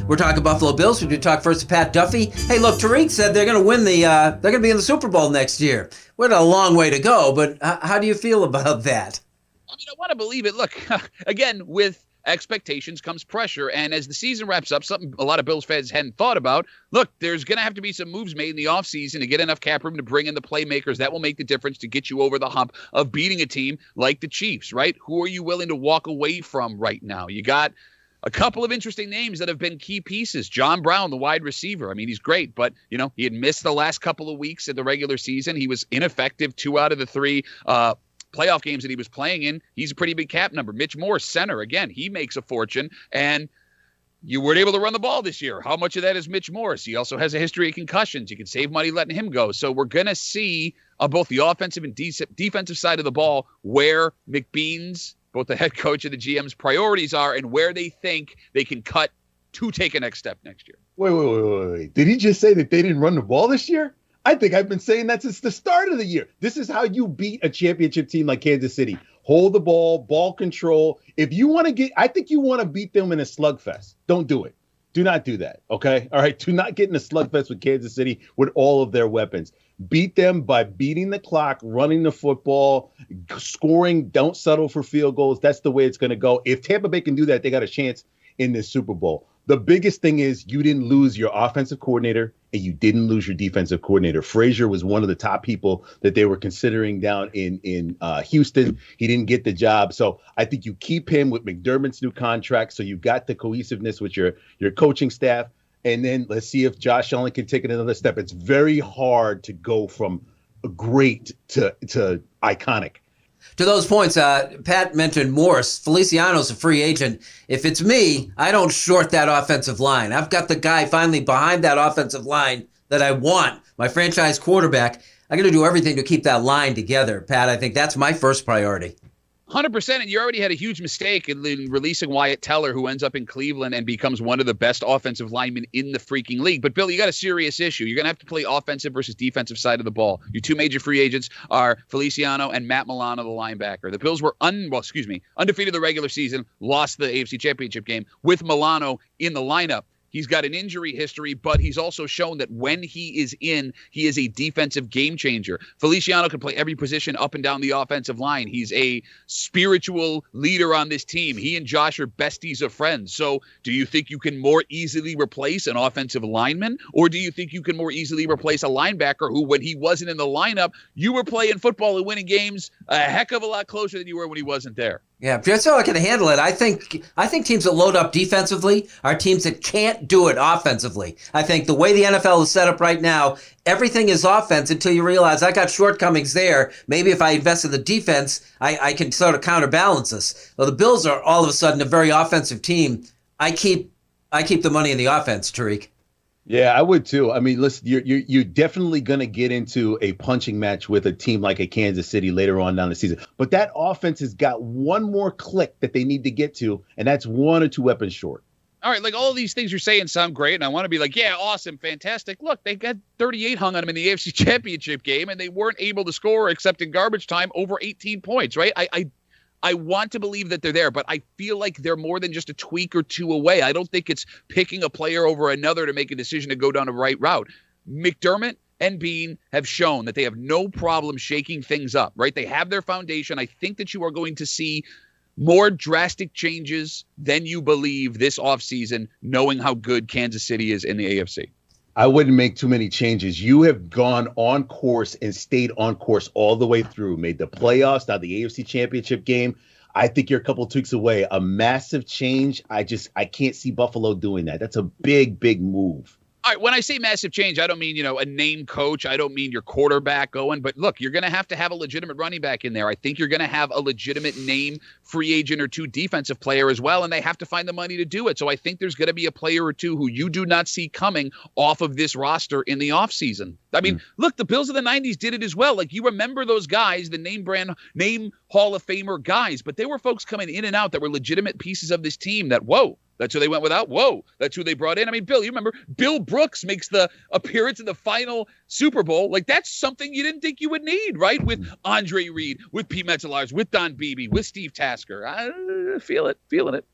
We're talking Buffalo Bills. We talk first to Pat Duffy. Hey, look, Tariq said they're going to win they're going to be in the Super Bowl next year. We're a long way to go, but how do you feel about that? I mean, I want to believe it. Look, again, with expectations comes pressure. And as the season wraps up, something a lot of Bills fans hadn't thought about, look, there's going to have to be some moves made in the offseason to get enough cap room to bring in the playmakers. That will make the difference to get you over the hump of beating a team like the Chiefs, right? Who are you willing to walk away from right now? You got a couple of interesting names that have been key pieces. John Brown, the wide receiver. I mean, he's great, but, he had missed the last couple of weeks of the regular season. He was ineffective 2 out of the 3 playoff games that he was playing in. He's a pretty big cap number. Mitch Morse, center. Again, he makes a fortune, and you weren't able to run the ball this year. How much of that is Mitch Morse? He also has a history of concussions. You can save money letting him go. So we're going to see on both the offensive and defensive side of the ball where McBean's, both the head coach and the GM's priorities are and where they think they can cut to take a next step next year. Wait. Did he just say that they didn't run the ball this year? I think I've been saying that since the start of the year. This is how you beat a championship team like Kansas City. Hold the ball control. If you want to I think you want to beat them in a slugfest. Don't do it. Do not do that, okay? All right, do not get in a slugfest with Kansas City with all of their weapons. Beat them by beating the clock, running the football, scoring, don't settle for field goals. That's the way it's going to go. If Tampa Bay can do that, they got a chance in this Super Bowl. The biggest thing is you didn't lose your offensive coordinator and you didn't lose your defensive coordinator. Frazier was one of the top people that they were considering down in Houston. He didn't get the job. So I think you keep him with McDermott's new contract. So you've got the cohesiveness with your coaching staff. And then let's see if Josh Allen can take it another step. It's very hard to go from great to iconic. To those points, Pat mentioned Morse. Feliciano's a free agent. If it's me, I don't short that offensive line. I've got the guy finally behind that offensive line that I want, my franchise quarterback. I'm going to do everything to keep that line together, Pat. I think that's my first priority. 100%, and you already had a huge mistake in releasing Wyatt Teller, who ends up in Cleveland and becomes one of the best offensive linemen in the freaking league. But, Bill, you got a serious issue. You're going to have to play offensive versus defensive side of the ball. Your 2 major free agents are Feliciano and Matt Milano, the linebacker. The Bills were undefeated the regular season, lost the AFC Championship game with Milano in the lineup. He's got an injury history, but he's also shown that when he is in, he is a defensive game changer. Feliciano can play every position up and down the offensive line. He's a spiritual leader on this team. He and Josh are besties of friends. So do you think you can more easily replace an offensive lineman, or do you think you can more easily replace a linebacker who, when he wasn't in the lineup, you were playing football and winning games a heck of a lot closer than you were when he wasn't there? Yeah, just so I can handle it. I think teams that load up defensively are teams that can't do it offensively. I think the way the NFL is set up right now, everything is offense until you realize I got shortcomings there. Maybe if I invest in the defense, I can sort of counterbalance this. Well, the Bills are all of a sudden a very offensive team. I keep the money in the offense, Tariq. Yeah, I would too. I mean, listen, you're definitely going to get into a punching match with a team like a Kansas City later on down the season. But that offense has got one more click that they need to get to, and that's 1 or 2 weapons short. All right, like all of these things you're saying sound great, and I want to be like, yeah, awesome, fantastic. Look, they got 38 hung on them in the AFC Championship game, and they weren't able to score, except in garbage time, over 18 points, right? I want to believe that they're there, but I feel like they're more than just a tweak or 2 away. I don't think it's picking a player over another to make a decision to go down the right route. McDermott and Bean have shown that they have no problem shaking things up, right? They have their foundation. I think that you are going to see more drastic changes than you believe this offseason, knowing how good Kansas City is in the AFC. I wouldn't make too many changes. You have gone on course and stayed on course all the way through, made the playoffs, now the AFC Championship game. I think you're a couple of tweaks away. A massive change. I can't see Buffalo doing that. That's a big, big move. All right, when I say massive change, I don't mean, a name coach. I don't mean your quarterback going. But look, you're going to have a legitimate running back in there. I think you're going to have a legitimate name free agent or 2 defensive player as well, and they have to find the money to do it. So I think there's going to be a player or 2 who you do not see coming off of this roster in the offseason. I mean, look, the Bills of the 90s did it as well. Like, you remember those guys, the name Hall of Famer guys, but there were folks coming in and out that were legitimate pieces of this team that, whoa, that's who they went without. Whoa, that's who they brought in. I mean, Bill, you remember Bill Brooks makes the appearance in the final Super Bowl. Like, that's something you didn't think you would need, right? With Andre Reed, with Pete Metzelaars, with Don Beebe, with Steve Tasker. I feel it, feeling it.